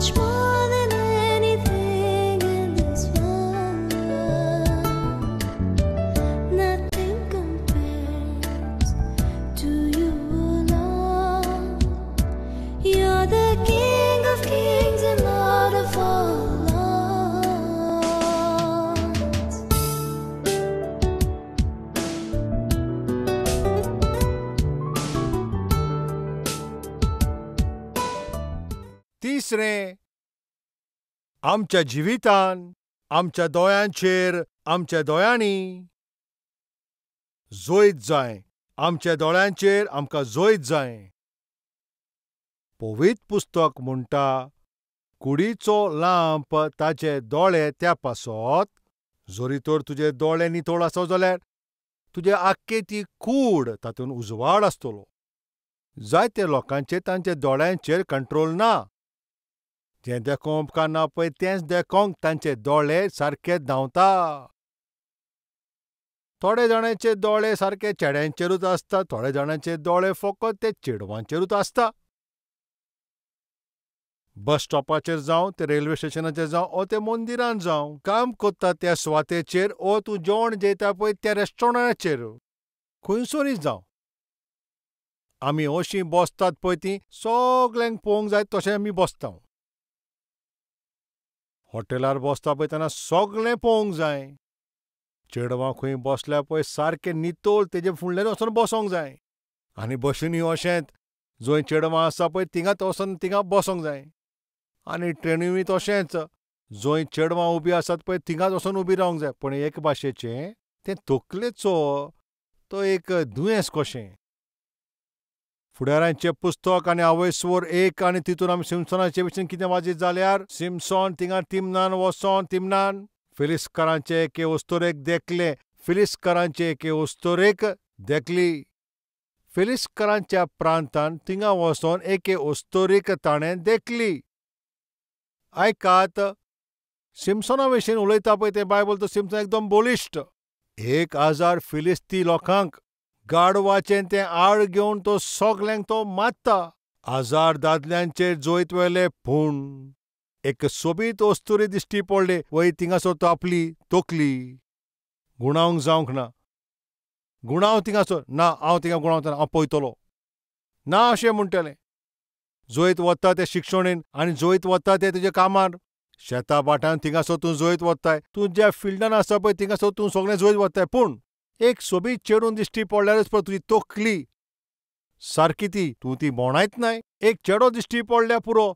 much more than anything in this world. Nothing compares to you, Lord. You're the King of kings and Lord of all lords. तिसरें, आमच्या जिवितान, आमच्या दोळ्यांचेर, आमच्या दोळ्यांनी जोईत जाय. आमच्या दोळ्यांचेर आमकां जोईत जाय. पवित्र पुस्तक म्हणटा, कुडीचो लांप ताचे दोळे त्या पासत. जरी तर तुजे दोळे नितळ आसत जाल्यार तुजे आख्खे ती कूड तातूंत उजवाड आसतलो. जायते लोकांचेर तांच्या दोळ्यांचेर कंट्रोल ना. जें देखूंक उपकार ना पळय तेंच देखूंक तांचे दोळे सारके धांवता. थोडे जाणांचे दोळे सारके चेड्यांचेरूच आसता, थोडे जाणांचे दोळे फकत ते चेडवांचेरूच आसता. बस स्टॉपाचेर जावं, ते रेल्वे स्टेशनाचेर जावं, ओ ते मंदिरांत जावं, काम करता त्या सुवातेचेर, ओ तूं जेवण जेयता पळय त्या रेस्टॉरंटाचेर, खंयसरूय जावं. आमी अशीं बसतात पळय तीं सगल्यांक पळोवंक जाय तशें आमी बसता. हॉटेलार बसता पळय तेन्ना सगळें पळोवंक जाय. चेडवां खंय बसल्या पळय सारकें नितळ तेजे फुडल्यान वचून बसोंक जाय. आनी बशींनी अशेंच, जंय चेडवां आसा पळय थिंगाच वचून थिंगा बसोंक जाय. आनी ट्रेनींय तशेंच, जंय चेडवां उबीं आसात पळय थिंगाच वचून उबीं रावंक जाय. पूण एक भाशेचें तें तकलेचो तो एक दुयेंस कशें. फुडाऱ्यांचें पुस्तक आनी आवयस्वर 1 आनी तितून आमी सिम्सनाचे विशीं कितें वाचीत जाल्यार, सिम्सॉन थिंगा तिमनान वचोन तिमनान फिलिस्कारांचे एके अस्तोरेक देखले. फिलिस्कारांचे एके अस्तोरेक देखली. फिलिस्कारांच्या प्रांतान थिंगा वचोन एके अस्तोरेक ताणें देखली. आयकात, सिम्सोना विशीं उलयता पळय तें बायबल, तो सिम्सन एकदम बलिश्ट. 1000 फिलिस्ती लोकांक गाडवाचें तें आड घेवन तो सगल्यांक तो मारता. 1000 दादल्यांचेर जोईत व्हेले, पूण एक सोबीत अस्तुरी दिश्टी पडली. वय थिंगासर तो आपली तकली गुणावंक जावंक ना. गुणाव थिंगासर ना, हांव थिंगा गुणावतना हांव पळयतलों ना अशें म्हणटलें. जोईत वता ते शिक्षणेन आनी जोईत वता ते तुजे कामार. शेता भाटांत थिंगासर तूं जोईत वताय, तूं ज्या फिल्डान आसा पळय थिंगासर तूं सगळें जोईत वताय. पूण एक सोबीत चेडून दिश्टी पडल्यारच पळय तुजी तकली सारकी तूं ती भोंवडायत नाय. एक चेडो दिश्टी पडल्या पुरो,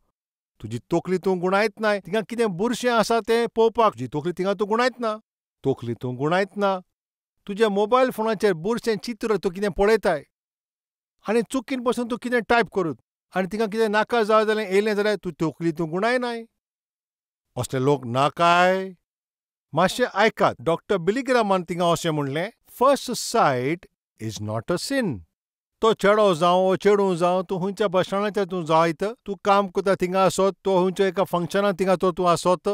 तुजी तकली तूं गुणायत नाय. थिंगा कितें बुरशें आसा तें पळोवपाक तुजी तकली थिंगा तूं गुणायत ना. तकली तूं गुणायत ना. तुज्या मोबायल फोनाचेर बुरशें चित्र तूं कितें पळयताय आनी चुकीन पासून तूं कितें टायप करूत आनी थिंगा कितें नाका जालें येयलें जाल्यार तूं तकली तूं गुणायनाय. असले लोक नाकाय. मातशें आयकात, डॉक्टर बिलीग्रामान थिंगा अशें म्हणलें, first sight is not a sin. तो चेडो जावं ओ चेडूं जावं, तूं खंयच्या बस स्टँडाचेर तूं जायत, तूं काम करता थिंगा आसत, तो खंयच्या एका फंक्शनाक थिंगा तूं आसत,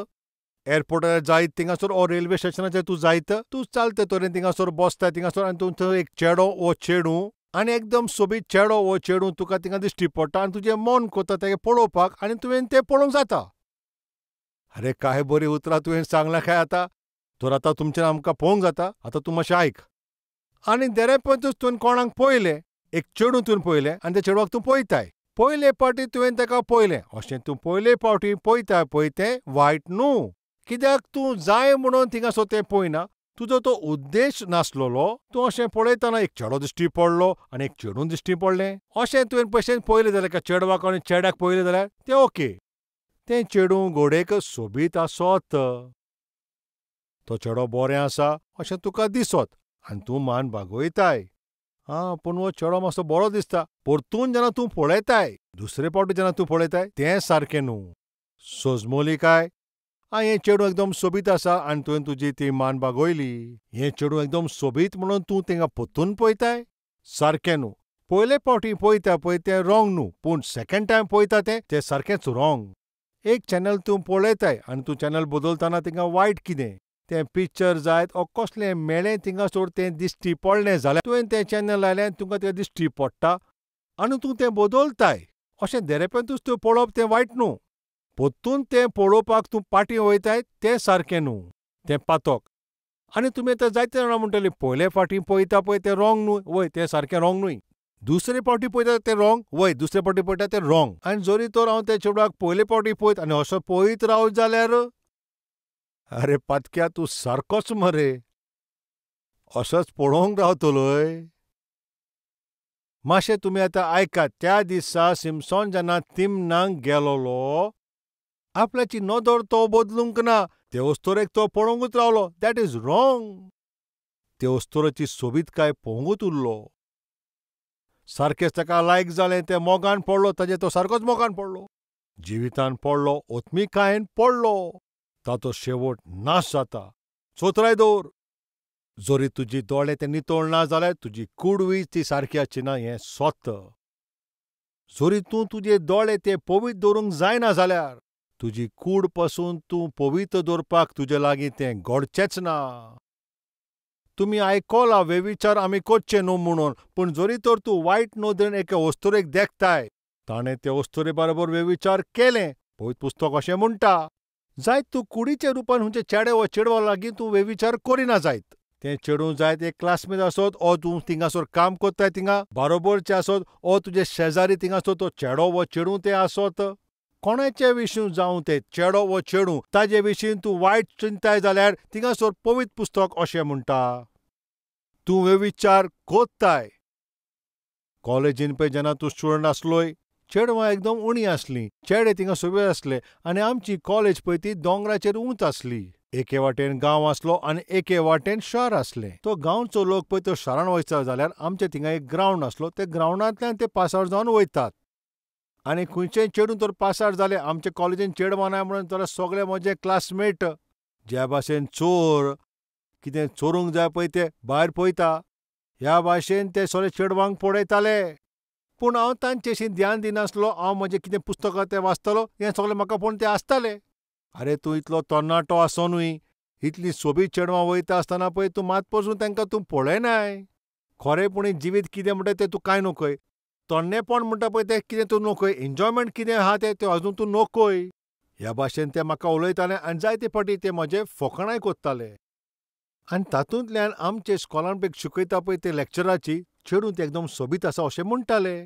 एअरपोर्टार जायत थिंगासर ओ रेल्वे स्टेशनाचेर तूं जायत, तूं चलते तरेन थिंगासर बसता थिंगासर आनी तूं थंय एक चेडो ओ चेडूं आनी एकदम सोबीत चेडो ओ चेडूं तुका थिंगा दिश्टी पडटा आनी तुजें मन करता तें पळोवपाक आनी तुवें तें पळोवंक जाता. अरे काय बरीं उतरां तुवें सांगलां काय आतां. तर आतां तुमचें आमकां पळोवंक जाता. आतां तूं मातशें आयक. आनी देरेपंतूच तुवें कोणाक पळयलें, एक चेडूं तुवें पळयलें आनी त्या चेडवाक तूं पळयताय. पयले फावटी तुवें ताका पळयलें, अशें तूं पयले फावटी पळयताय पळय तें वायट न्हू. कित्याक तूं जाय म्हणून थिंगासर तें पळयना. तुजो तो उद्देश नासलोलो. तूं अशें पळयतना एक चेडो दिश्टी पडलो आनी एक चेडूं दिश्टी पडलें. अशें तुवें पयशें पळयलें जाल्यार एका चेडवाक आनी चेड्याक पळयलें जाल्यार तें ओके. तें चेडूं घोडेक सोबीत आसत. तो चेडो बरें आसा अशें तुका दिसत आनी तूं मान बागोयताय. पूण हो चेडो मातसो बरो दिसता. परतून जेन्ना तूं पळयताय, दुसरे फावटी जेन्ना तूं पळयताय, तें सारकें न्हू. सोजमोली काय, हें चेडूं एकदम सोबीत आसा आनी तुवें तुजी ती मान बागोयली. हें चेडूं एकदम सोबीत म्हणून तूं थिंगा पोत्तून पळयताय, सारकें न्हू. पयले फावटी पळयता पळय तें रॉंग न्हू, पूण सेकंड टायम पळयता तें सारकेंच रॉंग. एक चॅनल तूं पळयताय आनी तूं चॅनल बदलतना थिंगा वायट कितें तें पिक्चर जायत ओ कसलें मेळ्ळें थिंगासर तें दिश्टी पडलें जाल्यार तुवें तें चॅनल लायलें आनी तुका तें दिश्टी पडटा आनी तूं तें बदलताय. अशें देरेपेंतूच तें पळोवप तें वायट न्हू. पोत्तून तें पळोवपाक तूं पाटी वयताय तें सारकें न्हू, तें पातोक. आनी तुमी आतां जायते जाणां म्हणटलीं पयले फावटी पळयता पळय तें रॉंग न्हू, वय तें सारकें रॉंग न्हूय. दुसरे फावटी पळयता तें रॉंग, वय दुसरे फावटी पळयता तें रॉंग. आनी जरी तर हांव त्या चेडवाक पयले फावटी पळयत आनी असो पळयत रावत जाल्यार अरे पातक्या तूं सारकोच मरे. असोच पळोवंक रावतलोय. मातशें तुमी आतां आयकात. त्या दिसा सिम्सॉन जेन्ना तिमनाक गेलोलो, आपल्याची नदर तो बदलूंक ना. ते वस्तोरेक तो पळोवंकूच रावलो. That is wrong. ते वस्तोरेची सोबीतकाय पळोवंकूच उरलो. सारकेंच ताका लायक जालें, तें मोगान पडलो, ताजेर तो सारकोच मोगान पडलो. जिवितांत पडलो, ओत्मिकायेन पडलो. ताचो शेवट नाश जाता. चोतराय दवर. जरी तुजी दोळे ते नितळ ना जाल्यार तुजी कूडवीज ती सारकी आसची ना हें सत्त. जरी तूं तुजे दोळे ते पवित्र दवरूंक जायना जाल्यार तुजी कूड पासून तूं पवित्र दवरपाक तुजे लागीं तें घडचेंच ना. तुमी आयकोलां वेविचार आमी करचे न्हू म्हणून, पूण जरी तर तूं वायट नदरेन एके वस्तोरेक देखताय, ताणें ते वस्तोरे बरोबर वेविचार केलें, पवित्र पुस्तक अशें म्हणटा. जायत तूं कुडीच्या रुपान खंयचे चेडे वा चेडवा लागीं तूं वेविचार करिना जायत. तें चेडूं जायत एक क्लासमेट आसत, ओ तूं थिंगासोर काम कोत्ताय थिंगा बारोबरचें आसत, ओ तुजे शेजारी थिंगासोर तो चेडो वा चेडूं तें आसत. कोणाचे विशीं जावं तें चेडो वा चेडूं, ताजे विशीं तूं वायट चिंताय जाल्यार थिंगासोर पवित्र पुस्तक अशें म्हणटा. तूं वेविचार कोत्ताय. कॉलेजीन पळय जेन्ना तूं स्टुडंट आसलोय, चेडवां एकदम उणीं आसलीं, चेडे थिंगा सोबीत आसले आनी आमची कॉलेज पळय ती दोंगराचेर उंच आसली. एके वाटेन गांव आसलो आनी एके वाटेन शार आसलें. तो गांवचो लोक पळय तो शारान वयता जाल्यार आमचे थिंगा एक ग्रावंड आसलो, ते ग्रावंडांतल्यान ते पास आवट जावन वयतात. आनी खंयचेय चेडूं तर पास आवट जालें, आमचे कॉलेजीन चेडवां नाय म्हणून जाल्यार सगळे म्हजे क्लासमेट ज्या भाशेन चोर कितें चोरूंक जाय पळय ते भायर पळयता, ह्या भाशेन ते सगळे चेडवांक पळयताले. पूण हांव तांचेशी ध्यान दिनासलो. हांव म्हजें कितें पुस्तकां तें वाचतालो, हें सगळें म्हाका पळोवन ते हांसताले. आरे तूं इतलो तरणाटो आसुनूय इतलीं सोबीत चेडवां वयता आसतना पळय तूं मात पसून तांकां तूं पळयनाय. खरेपणी जिवीत कितें म्हणटा तें तूं कांय नोकय. तन्नेपण म्हणटा पळय तें कितें तूं नोकय. एन्जॉयमेंट कितें आहा तें अजून तूं नोकय. ह्या भाशेन ते म्हाका उलयताले आनी जायते फावटी ते म्हजे फकाणाय कोत्ताले. आनी तातूंतल्यान आमचे स्कॉलान पळय शिकयता पळय ते लॅक्चराची चेडूं तें एकदम सोबीत आसा अशें म्हणटाले.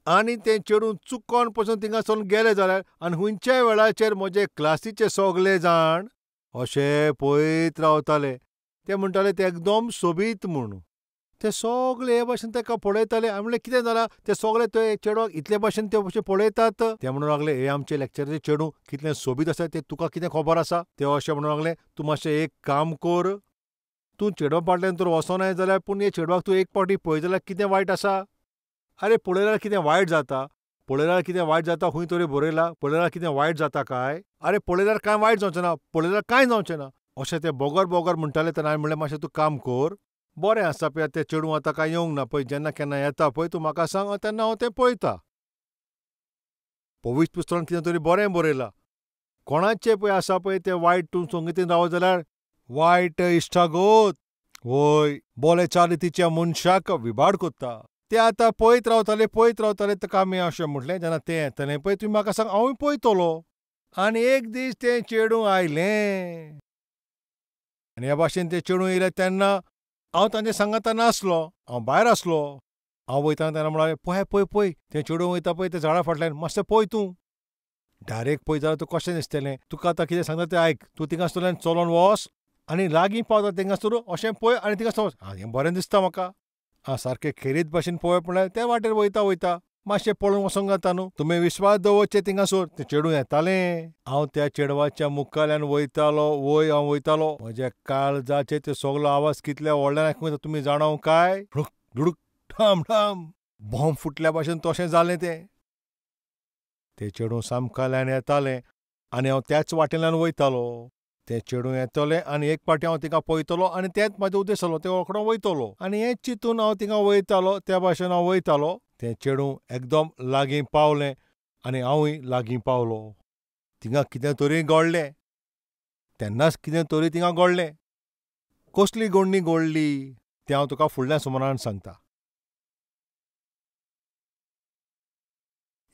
आनी तें चेडूं चुकोन पसून थिंगासोर गेलें जाल्यार आनी खंयच्याय वेळाचेर म्हजे क्लासीचे सगळे जाण अशे पळयत रावताले. ते म्हणटाले ते एकदम सोबीत म्हूण. ते सगळे हे भाशेन ताका पळयताले. हांवें म्हणलें कितें जालां, ते सगळे ते चेडवाक इतले भाशेन ते अशे पळयतात. ते म्हणूंक लागले हे आमचे लॅक्चराचे चेडूं कितलें सोबीत आसा तें तुका कितें खबर आसा. ते अशें म्हणूंक लागले तूं मातशें एक काम कर, तूं चेडवा फाटल्यान तर वचोनाय जाल्यार पूण हे चेडवाक तूं एक फावटी पळय जाल्यार कितें वायट आसा. आरे पळयल्यार कितें वायट जाता, पळयल्यार कितें वायट जाता खंय तरी बरयलां, पळयल्यार कितें वायट जाता काय. आरे पळयल्यार कांय वायट जावचें ना, पळयल्यार कांय जावचें ना अशें ते बोगोर बोगोर म्हणटाले. तेन्ना हांवें म्हणलें मातशें तूं काम कर, बरें आसा पळय तें चेडूं आतां कांय येवंक ना पळय, जेन्ना केन्ना येता पळय तूं म्हाका सांग, तेन्ना हांव तें पळयतां. पवित्र पुस्तकांत कितें तरी बरें बरयलां. कोणाचें पळय आसा पळय तें वायट तूं संगतीन रावत जाल्यार वायट इश्टागत वय बोले चारितीच्या मनशाक विबाड कोत्ता. ते आतां पळयत रावताले ताका आमी अशें म्हटलें जेन्ना तें येतलें पळय तुमी म्हाका सांग हांवूय पळयतलो. आनी एक दीस तें चेडूं आयलें आनी ह्या भाशेन तें चेडूं येयलें तेन्ना हांव तांचे सांगाता नासलो, हांव भायर आसलो. हांव वयताना तेन्ना म्हणालें पळय पळय पळय तें चेडूं वयता पळय तें झाडा फाटल्यान, मातशें पळय तूं. डायरेक्ट पळयत जाल्यार तुका कशें दिसतलें. तुका आतां कितें सांगता तें आयक. तूं थिंगासरल्यान चलोन वच आनी लागीं पावता थिंगासर अशें पळय आनी थिंगासर वच. हें बरें दिसता म्हाका. सारकें खेरीत भाशेन पळयप म्हणल्यार त्या वाटेर वयता मातशें पळोवन वचोंक जाता न्हू. तुमी विश्वास दवरचे थिंगासर. तें चेडूं येतालें. हांव त्या चेडवाच्या मुखाल्यान वयतालो, वय हांव वयतालो. म्हज्या काळजाचेर ते सगलो आवाज कितल्या व्हडल्यान आयकूंक येता तुमी जाणो काय. धुडूक धुडूक ठाम ठाम बॉम्ब फुटल्या भाशेन तशें जालें तें. तें चेडूं सामकाल्यान येतालें आनी हांव त्याच वाटेंतल्यान वयतालो. तें चेडूं येतलें आनी एक फावटी हांव तिका पळयतलो आनी तेंच म्हाजो उद्देश आसलो. ते रोखडो वयतलो आनी हेंच चिंतून हांव थिंगा वयतालो. त्या भाशेन हांव वयतालो. तें चेडूं एकदम लागीं पावलें आनी हांवूय लागीं पावलो. थिंगा कितें तरी घडलें. तेन्नाच कितें तरी थिंगा घडलें. कसली घडणी घडली तें हांव तुका फुडल्या सुमारान सांगतां.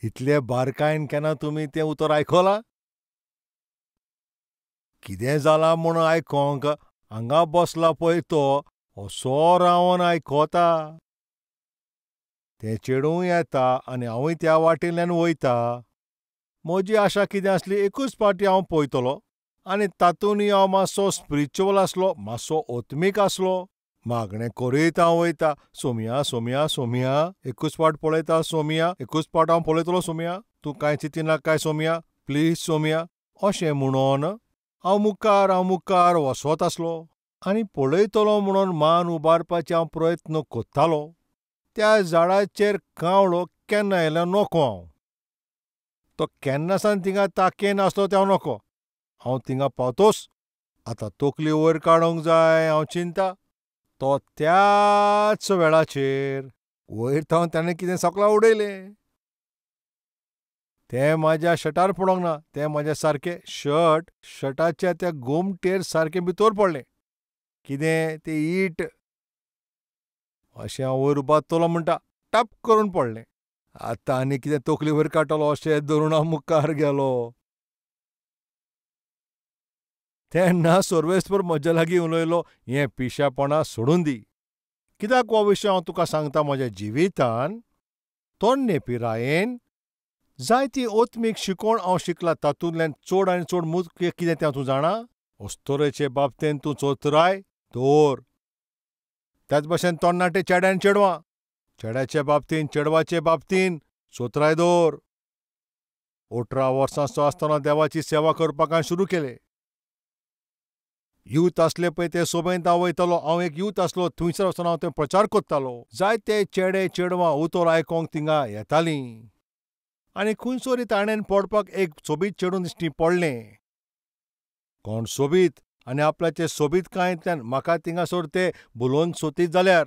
इतले बारकायेन केन्ना तुमी तें उतर आयकलां? कितें जालां म्हूण आयकोंक हांगा बसला पळय तो असो रावन आयकोता. तें चेडूय येता आनी हांवूय त्या वाटेंतल्यान वयता. म्हजी आशा कितें आसली, एकूच फावटी हांव पळयतलों आनी तातूंतय हांव मातसो स्पिरिच्युअल आसलों, मातसो ओत्मीक आसलों. मागणें करीत हांव वयता, सोमया सोमया सोमया, एकूच फावट पळयता सोमया, एकूच फावट हांव पळयतलों सोमया, तूं कांय चिंतिना काय सोमया, प्लीज सोमया, अशें म्हणोन हांव मुखार वचत आसलों. आनी पळयतलों म्हणून मान उबारपाचे हांव प्रयत्न कोत्तालों. त्या झाडाचेर कावळो केन्ना आयलो नोको हांव. तो केन्ना सावन थिंगा ताकेन आसलो तें हांव नोको. हांव थिंगा पावतोच आतां तकली वयर काडूंक जाय हांव चिंता. तो त्याच वेळाचेर वयर थावन ताणें कितें सकला उडयलें. तें म्हाज्या शर्टार पडोंक ना, तें म्हाज्या सारकें शर्टाच्या त्या घुमटेर सारकें भितर पडलें. कितें तें ईट. अशें हांव वयर उबारतलों म्हणटा टप करून पडलें. आतां आनी कितें तकली वयर काडटलो अशें धरून हांव मुखार गेलों. तेन्ना सर्वेस्पर म्हजे लागीं उलयलो, हें पिशेपणां सोडून दी. कित्याक हो विशय हांव तुका सांगता म्हज्या जिवितांत. तोंडणे पिरायेन जायती ओत्मीक शिकोवण हांव शिकलां. तातूंतल्यान चड आनी चड मुख्य कितें तें तूं जाणा? अस्तोरेचे बाबतींत तूं चोत्राय दवर. त्याच भाशेन तरणाटे चेडे आनी चेडवां, चेड्याचे बाबतींत चेडवाचे बाबतींत चोत्राय दवर. 18 वर्सांचो आसतना देवाची सेवा करपाक हांवें सुरू केलें. यूथ आसले पळय ते सभेंत हांव वयतालों. हांव एक यूथ आसलों, थंयसर वचून हांव थंय प्रचार करतालों. जायते चेडे चेडवां उतर आयकोंक थिंगा येतालीं. आनी खंयसरी ताणेन पडपाक एक सोबीत चेडूं दिश्टी पडलें. कोण सोबीत आनी आपल्याचे सोबीतकायेंतल्यान म्हाका थिंगासर ते बुलोवन सोदीत जाल्यार.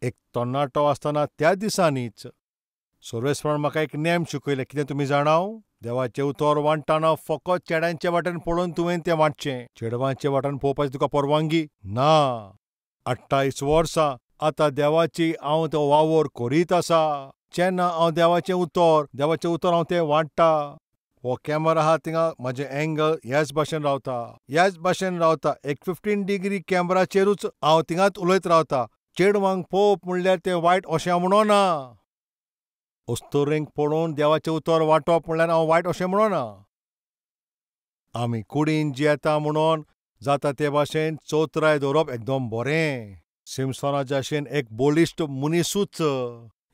एक तरणाटो आसतना त्या दिसांनीच सर्वेस्परान म्हाका एक नेम शिकयलें. कितें तुमी जाणां? देवाचें उतर वांटतना फकत चेड्यांचे वाटेन पळोवन तुवें तें वांटचें. चेडवांचे वाटेन पळोवपाची तुका परवानगी ना. 28 वर्सां आतां देवाची हांव तो वावर करीत आसा. जेन्ना हांव देवाचें उतर हांव तें वांट्टा. हो कॅमेरा आहा थिंगा म्हाजें एंगल ह्याच भाशेन रावता. एक 15 डिग्री कॅमेराचेरूच हांव थिंगाच उलयत रावता. चेडवांक पळोवप म्हणल्यार तें वायट अशें हांव म्हणना. अस्तोरेंक पळोवन देवाचें उतर वांटप म्हणल्यार हांव वायट अशें म्हणना. आमी कुडीन जियेता म्हणून जाता ते भाशेन चोत्राय दवरप एकदम बरें. सिम्सोना भाशेन एक बोलिश्ट मनीसूच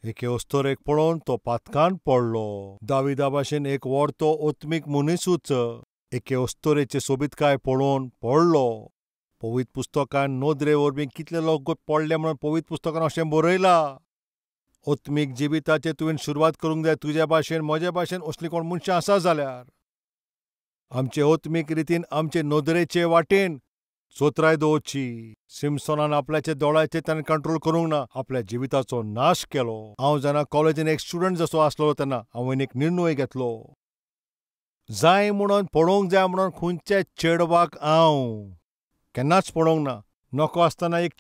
एके अस्तोरेक पळोवन तो पातकान पडलो. दाविदा भाशेन एक व्हडतो ओत्मीक मनीसूच एके अस्तोरेचे सोबीतकाय पळोवन पडलो. पवित्र पुस्तकान नोदरे वरवीं कितले लोक पडले म्हणून पवित्र पुस्तकान अशें बरयलां. ओत्मीक जिविताचे तुवें सुरवात करूंक जाय. तुज्या भाशेन म्हजे भाशेन असलीं कोण मनशां आसा जाल्यार आमचे ओत्मीक रितीन आमचे नोदरेचे वाटेन चोत्राय दवरची. सिम्सोनान आपल्याच्या दोळ्याचेर ताणें कंट्रोल करूंक ना. आपल्या जिविताचो नाश केलो. हांव जेन्ना कॉलेजीन एक स्टुडंट जसो आसलो तेन्ना हांवें एक निर्णय घेतलो. जाय म्हणून पळोवंक जाय म्हणून खंयच्याच चेडवाक हांव केन्नाच पळोवंक ना. नोको आसतना एक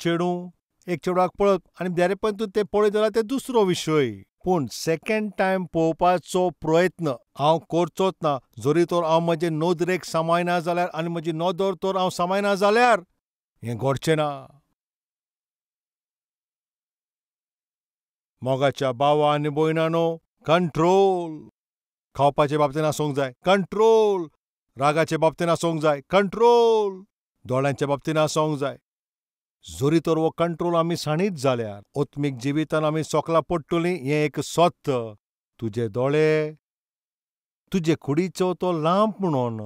चेडवाक पळप आनी देरेपण तूं तें पळयत जाल्यार तें दुसरो विशय. पूण सेकंड टायम पळोवपाचो प्रयत्न हांव करचोच ना. जरी तर हांव म्हजे नोदरेक सांबाळना जाल्यार आनी म्हजी नोदर तर हांव सांबाळना जाल्यार हें घडचें ना. मोगाच्या भावा आनी भयणांनो, कंट्रोल. खावपाचे बाबतींत आसूंक जाय कंट्रोल. रागाचे बाबतींत आसूंक जाय कंट्रोल. दोळ्यांच्या बाबतींत आसूंक जाय. जरी तर हो कंट्रोल आमी साणीत जाल्यार ओत्मीक जिवितांत आमी सोकलां पडटलीं हें एक सत्य. तुजे दोळे, तुजे कुडीचो तो लांप म्हणून.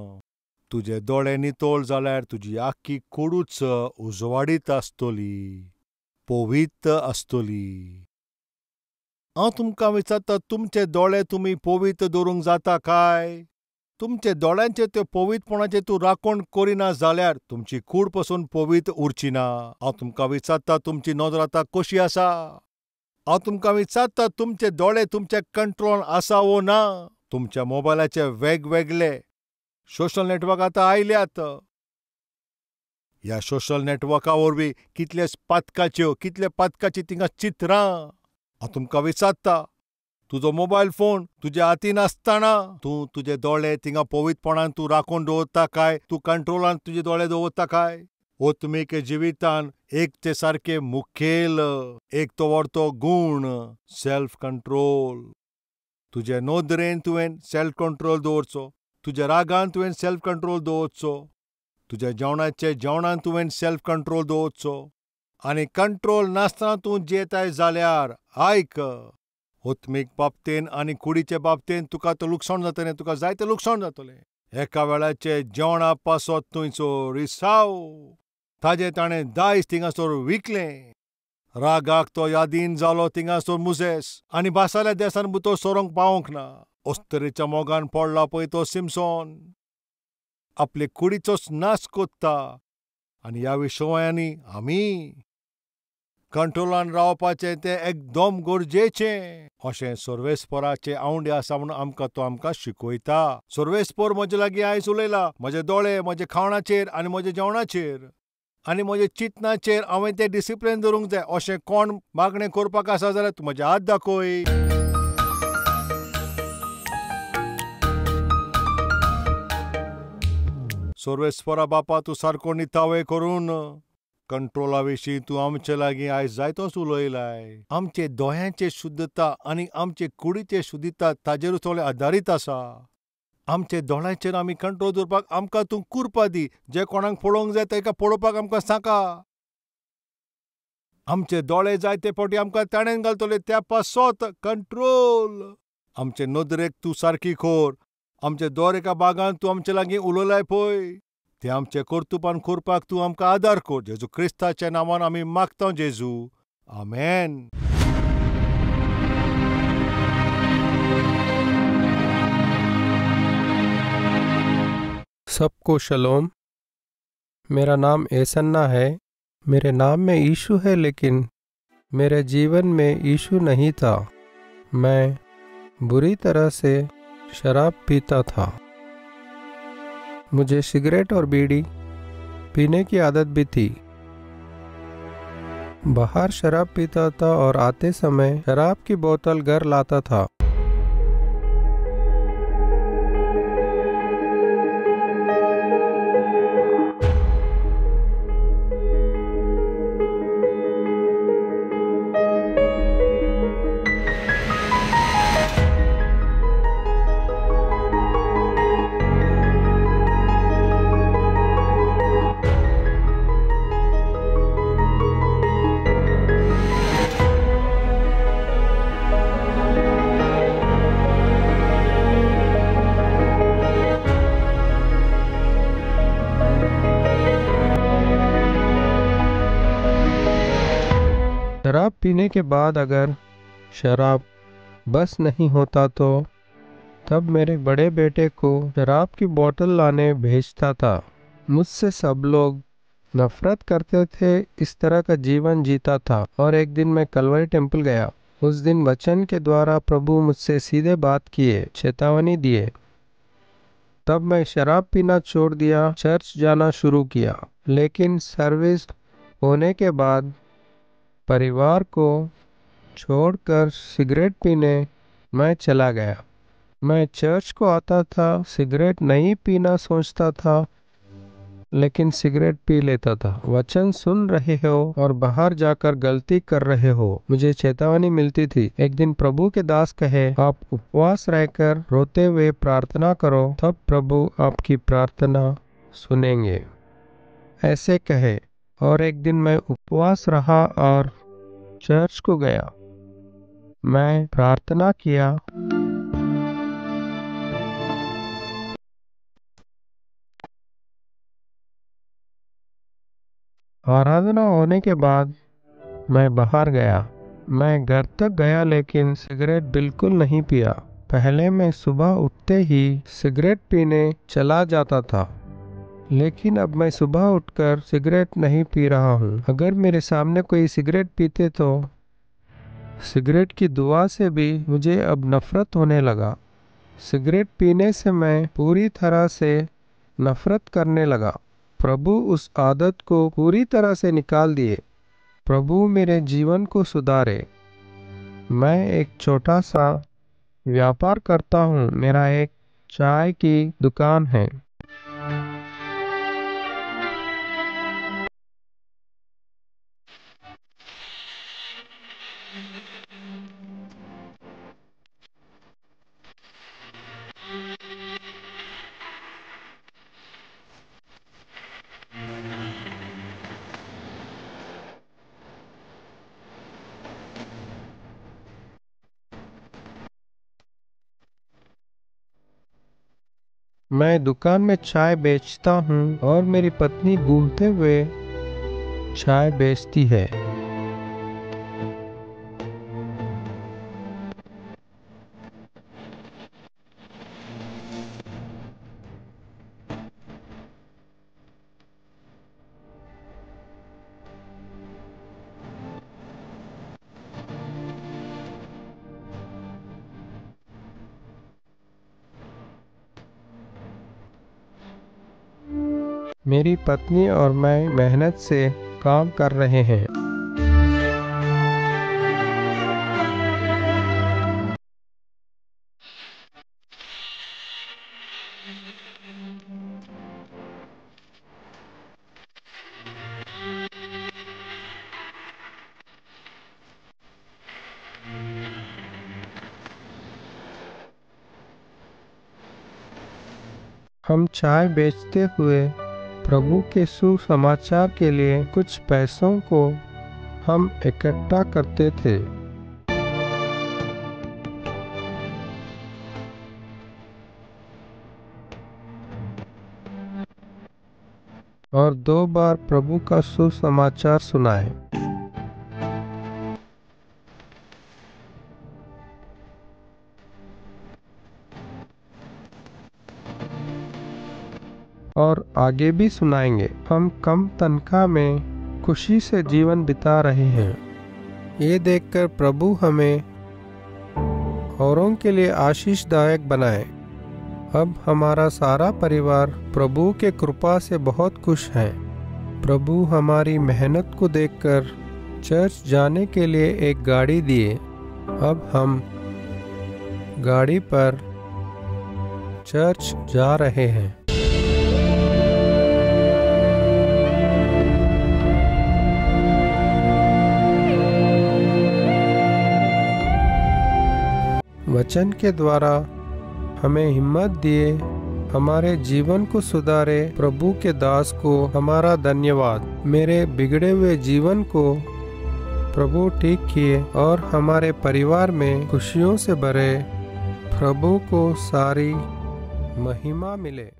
तुजे दोळे नितळ जाल्यार तुजी आख्खी कुडूच उजवाडीत आसतली, पवित्र आसतली. हांव तुमकां विचारता, तुमचे दोळे तुमी पवित्र दवरूंक जाता काय? तुमचे दोळ्यांचे ते पवित्रपणाचेर तूं राखण करिना जाल्यार तुमची कूड पसून पवित्र उरची ना. हांव तुमकां विचारता, तुमची नोदर आतां कशी आसा? हांव तुमकां विचारता, तुमचे दोळे तुमच्या कंट्रोलान आसा वो ना? तुमच्या मोबायलाचे वेगवेगळे सोशल नेटवर्क आतां आयल्यात. ह्या सोशल नेटवर्का वरवीं कितले पातकाची थिंगा चित्रां. हांव तुमकां विचारता, तुझो मोबायल फोन तुझ्या हातीन आसतना तूं तुझे दोळे थिंगा पवित्रपणान तूं राखून दवरता काय? तूं कंट्रोलान तुझे दोळे दवरता काय? ओत्मीक जिवितान एक ते सारके मुखेल एक तो व्हडतो गूण सेल्फ कंट्रोल. तुजे नोदरेन तुवें सेल्फ कंट्रोल दवरचो. तुज्या रागान तुवें सेल्फ कंट्रोल दवरचो. तुज्या जेवणान तुवें सेल्फ कंट्रोल दवरचो. आनी कंट्रोल नासतना तूं जेताय जाल्यार आयक, ओत्मीक बाबतीन आनी कुडीचे बाबतीन तुका तो लुकसाण जातलें. तुका जायतें लुकसाण जातलें. एका वेळाचे जेवणा पासत थंयचो रिसाव ताजें ताणें दायज थिंगासोर विकलें. रागाक तो यादीन जालो थिंगासोर मुजेस आनी बासाल्या देसान भितर सोरोंक पावोंक ना. अस्तरेच्या मोगान पडला पळय तो सिमसोन. आपले कुडीचोच नाश कोत्ता. आनी ह्या विशयांनी आमी कंट्रोलान रावपाचें तें एकदम गरजेचें अशें सर्वेस्पराचे आवंडे आसा म्हूण आमकां शिकयता. सर्वेस्पर म्हजे लागीं आयज उलयला म्हजे दोळे म्हजे खावणाचेर आनी म्हजे जेवणाचेर आनी म्हजे चिंतनाचेर हांवें तें डिसिप्लीन दवरूंक जाय. अशें कोण मागणें करपाक आसा जाल्यार तूं म्हजे हात दाखय. सर्वेस्परा बापा तूं सारको नितावय करून कंट्रोला विशीं तूं आमचे लागीं आयज जायतोच उलयलाय. आमचे दोळ्यांचे शुद्धता आनी आमचे कुडीचे शुद्धता ताजेरूच सगळें आदारीत आसा. आमचे दोळ्यांचेर आमी कंट्रोल दवरपाक आमकां तूं कुरपा दी. जे कोणाक पळोवंक जाय ताका पळोवपाक आमकां सांगा. आमचे दोळे जायते फावटी आमकां ताणेन घालतले त्या पासत कंट्रोल. आमचे नदरेक तूं सारकी कोर. आमचे दर एका भागान तूं आमचे लागीं उलयलाय पळय ते आमचे कर्तुपान करपाक तूं आमकां आदार कर. जेजू क्रिस्ताच्या नांवान आमी मागता जेजू. आमेन. सबको शलोम। मेरा नाम एसन्ना है। मेरे नाम में यीशु है, लेकिन मेरे जीवन में यीशु नहीं था। मैं बुरी तरह से शराब पीता था। मुझे सिगरेट और बीड़ी पीने की आदत भी थी। बाहर शराब पीता था और आते समय शराब की बोतल घर लाता था। शराब पीने के बाद अगर शराब बस नहीं होता तो तब मेरे बड़े बेटे को शराब की बोतल लाने भेजता था। मुझसे सब लोग नफरत करते थे। इस तरह का जीवन जीता था। और एक दिन मैं कलवरी टेम्पल गया। उस दिन वचन के द्वारा प्रभु मुझसे सीधे बात किए, चेतावनी दिए। तब मैं शराब पीना छोड़ दिया, चर्च जाना शुरू किया। लेकिन सर्विस होने के बाद परिवार को छोड़कर सिगरेट पीने मैं चला गया। मैं चर्च को आता था, सिगरेट नहीं पीना सोचता था, लेकिन सिगरेट पी लेता था। वचन सुन रहे हो और बाहर जाकर गलती कर रहे हो, मुझे चेतावनी मिलती थी। एक दिन प्रभु के दास कहे, आप उपवास रहकर रोते हुए प्रार्थना करो, तब प्रभु आपकी प्रार्थना सुनेंगे। ऐसे कहे। और एक दिन मैं उपवास रहा और चर्च को गया। मैं प्रार्थना किया। आराधना होने के बाद मैं बाहर गया। मैं घर तक गया, लेकिन सिगरेट बिल्कुल नहीं पिया। पहले मैं सुबह उठते ही सिगरेट पीने चला जाता था, लेकिन अब मैं सुबह उठकर सिगरेट नहीं पी रहा हूँ। अगर मेरे सामने कोई सिगरेट पीते तो सिगरेट की दुआ से भी मुझे अब नफरत होने लगा। सिगरेट पीने से मैं पूरी तरह से नफरत करने लगा। प्रभु उस आदत को पूरी तरह से निकाल दिए। प्रभु मेरे जीवन को सुधारे। मैं एक छोटा सा व्यापार करता हूँ। मेरा एक चाय की दुकान है। मैं दुकान में चाय बेचता हूँ और मेरी पत्नी घूमते हुए चाय बेचती है। मेरी पत्नी और मैं मेहनत से काम कर रहे हैं। हम चाय बेचते हुए प्रभु के सुसमाचार के लिए कुछ पैसों को हम इकट्ठा करते थे। और 2 बार प्रभु का सुसमाचार सुनाए। और आगे भी सुनाएंगे। हम कम तनख्वाह में खुशी से जीवन बिता रहे हैं। ये देखकर प्रभु हमें औरों के लिए आशीषदायक बनाए। अब हमारा सारा परिवार प्रभु के कृपा से बहुत खुश है। प्रभु हमारी मेहनत को देखकर चर्च जाने के लिए एक गाड़ी दिए। अब हम गाड़ी पर चर्च जा रहे हैं। वचन के द्वारा हमें हिम्मत दिए, हमारे जीवन को सुधारे प्रभु के दास को हमारा धन्यवाद। मेरे बिगड़े हुए जीवन को प्रभु ठीक किए और हमारे परिवार में खुशियों से भरे। प्रभु को सारी महिमा मिले।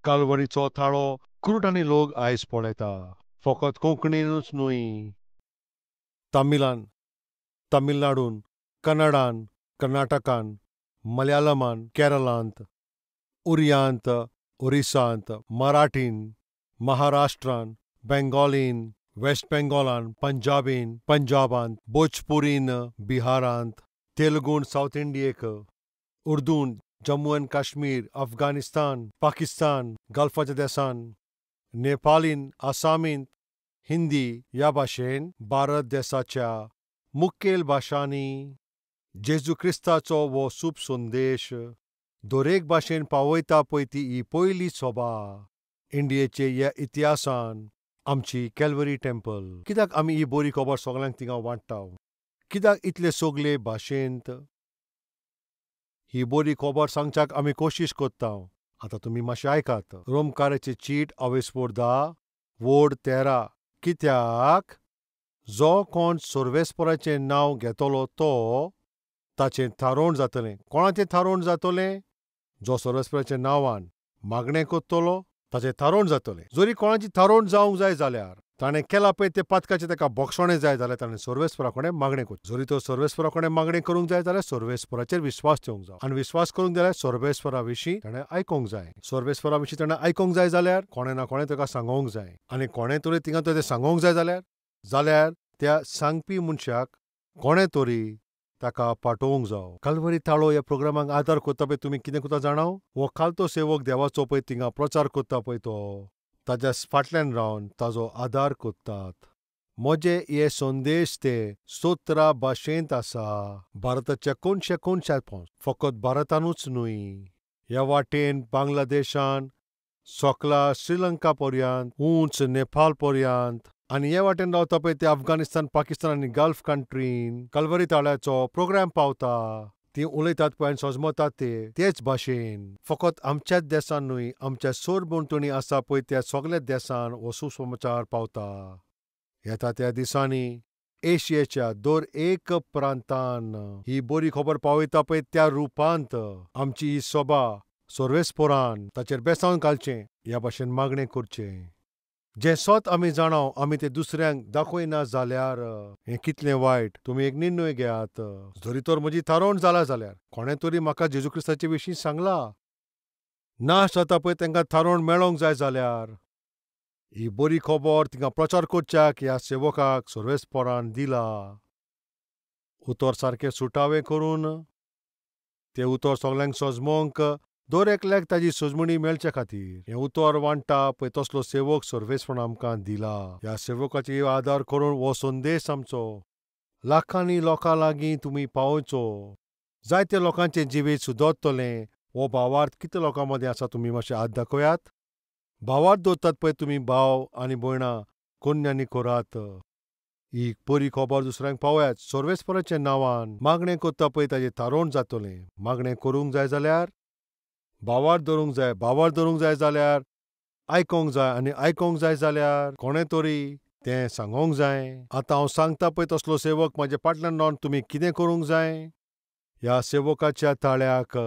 कालवरीचो थाळो क्रूट आनी लोक आयज पळयता. फकत कोंकणीनूच न्हय, तामिलान, तामिळनाडून, कन्नडान, कर्नाटकान, मलयाळमान, केरळांत, उरियांत, ओरिसांत, मराठीन, महाराष्ट्रान, बेंगॉलीन, वेस्ट बेंगॉलान, पंजाबीन, पंजाबांत, भोजपुरीन, बिहारांत, तेलुगून साऊथ इंडियेक, उर्दून जम्मू अँड काश्मीर, अफगाणिस्तान, पाकिस्तान, गल्फाच्या देशांत, नेपालीन, आसामींत, हिंदी ह्या भाशेन भारत देशाच्या मुखेल भाशांनी जेजू क्रिस्ताचो वो सूप संदेश दरेक भाशेन पावयता पळय ती ही पयली सभा इंडियेचे ह्या इतिहासान आमची कॅल्वरी टेंपल. कित्याक आमी ही बरी खबर सगळ्यांक थिंगा वांट्टा? कित्याक इतले सगळे भाशेंत ही बरी खबर सांगच्याक आमी कोशिश कोत्ता. आतां तुमी मातशें आयकात. रोमकाराचे चीट अवेस्पोर 10 वोड 13. कित्याक जो कोण सर्वेस्पराचें नांव घेतलो तो ताचें थारोवण जातलें. कोणाचें थारोवण जातलें? जो सर्वेस्पराच्या नांवान मागणें कोत्तलो ताचें थारोवण जातलें. जरी कोणाची थारोवण जावंक जाय जाल्यार ताणें केलां पळय तें पातकाचें ताका बोगसोणें जाय जाल्यार ताणें सर्वेस्परा कडेन मागणें करचें. जरी तो सर्वेस्परा कडेन मागणें करूंक जाय जाल्यार सर्वेस्पराचेर विस्वास ठेवंक जाय. आनी विस्वास करूंक जाल्यार सर्वेस्परा विशीं ताणें आयकूंक जाय. सर्वेस्परा विशीं ताणें आयकूंक जाय जाल्यार कोणें ना कोणें ताका सांगोंक जाय. आनी कोणें तरी थिंगा तें सांगोंक जाय जाल्यार त्या सांगपी मनशाक कोणे तरी ताका पाठोवंक जावो. कल्वरी ताळो ह्या प्रोग्रामाक आदार करता पळय तुम्ही कितें करता जाणां? हो खालतो सेवक देवाचो पळय थिंगा प्रचार करता पळय तो ताज्या फाटल्यान रावन ताजो आदार करतात. म्हजे हे संदेश ते 17 भाशेंत आसा. भारताच्या कोणशात फकत भारतानूच न्हय, ह्या वाटेन बांगलादेशान सोकला श्रीलंका पर्यंत, उंच नेपाळ पर्यंत आनी हे वाटेन रावता पळय ते अफगानिस्तान, पाकिस्तान आनी गल्फ कंट्रीन कल्वरी ताळ्याचो प्रोग्राम पावता. ती उलयतात पळय आनी सोजमतात तेच भाशेन. फकत आमच्याच देशान न्हय, आमच्या सोरभोंवतणी आसा पळय त्या सगळ्या देशान हो सुसमाचार पावता. येता त्या दिसांनी एशियेच्या दर एक प्रांतान ही बरी खबर पावयता पळय त्या रुपांत आमची ही सभा सर्वेस्परान ताचेर बेसांव घालचें ह्या भाशेन मागणें करचें. जें स्वत आमी जाणाव आमी तें दुसऱ्यांक दाखयना जाल्यार हें कितलें वायट. तुमी एक निर्णय घेयात. जरी तर म्हजी थारोवण जाला जाल्यार कोणें तरी म्हाका जेजू क्रिस्ताचे विशीं सांगलां. नाश जाता पळय तांकां थारोवण मेळोंक जाय जाल्यार ही बरी खबर तिंगा प्रचार करच्याक ह्या सेवकाक सर्वेस्परान दिला. उतर सारकें सुटावें करून तें उतर सगल्यांक सोजमोवंक दर एकल्याक ताजी सोजमणी मेळचे खातीर हें उतर वांटा पळय तसलो सेवक सर्वेस्परान आमकां दिला. ह्या सेवकाची आदार करून हो संदेश आमचो लाखांनी लोकां लागीं तुमी पावयचो. जायत्या लोकांचें जिवीत सुदरतलें. हो भावार्थ कितल्या लोकां मदें आसा तुमी मातशें हात दाखयात. भावार्थ दवरतात पळय तुमी भाव आनी भयणां कोन्यांनी करात. ही बरी खबर दुसऱ्यांक पावयात. सर्वेस्पराच्या नांवान मागणें करता पळय ताजें थारोवण जातलें. मागणें करूंक जाय जाल्यार भावार्थ धरूंक जाय. भावार्थ धरूंक जाय जाल्यार आयकोंक जाय आनी आयकोंक जाय जाल्यार कोणें तरी तें सांगोंक जाय. आतां हांव सांगता पळय तसलो सेवक म्हाजे फाटल्यान रावन तुमी कितें करूंक जाय? ह्या सेवकाच्या ताळ्याक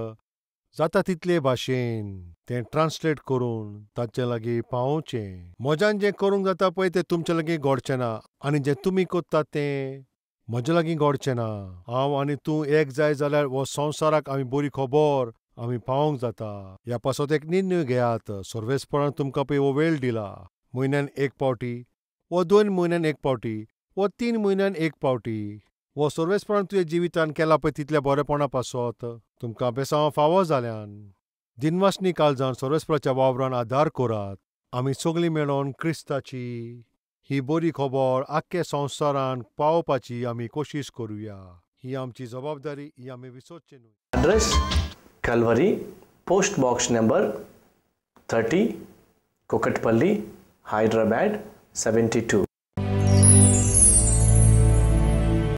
जाता तितले भाशेन तें ट्रान्सलेट करून तांचे लागीं पावोवचें. म्हज्यान जें करूंक जाता पळय तें तुमचे लागीं घडचें ना आनी जें तुमी करतात तें म्हजे लागीं घडचें ना. हांव आनी तूं एक जाय जाल्यार हो संवसाराक आमी बरी खबर आमी पावोवंक जाता. ह्या पासत एक निर्णय घेयात. सर्वेस्परान तुमकां पळय हो वेळ दिला. म्हयन्यान एक पावटी, वो 2 म्हयन्यान एक पावटी, वो 3 म्हयन्यान एक पावटी. वो सर्वेस्परान तुज्या जिवितान केला पळय तितल्या बरेपणा पासत तुमकां बेसांव फावो जाल्यान दिनवासनी काळजान सर्वेस्पराच्या वावरान आदार करात. आमी सगळीं मेळोन क्रिस्ताची ही बरी खबर आख्ख्या संवसारान पावोवपाची आमी कोशीश करुया. ही आमची जबाबदारी. ही आमी विसरची न्हय. Address Calvary, Post Box number 30, Kokatpalli, Hyderabad 72.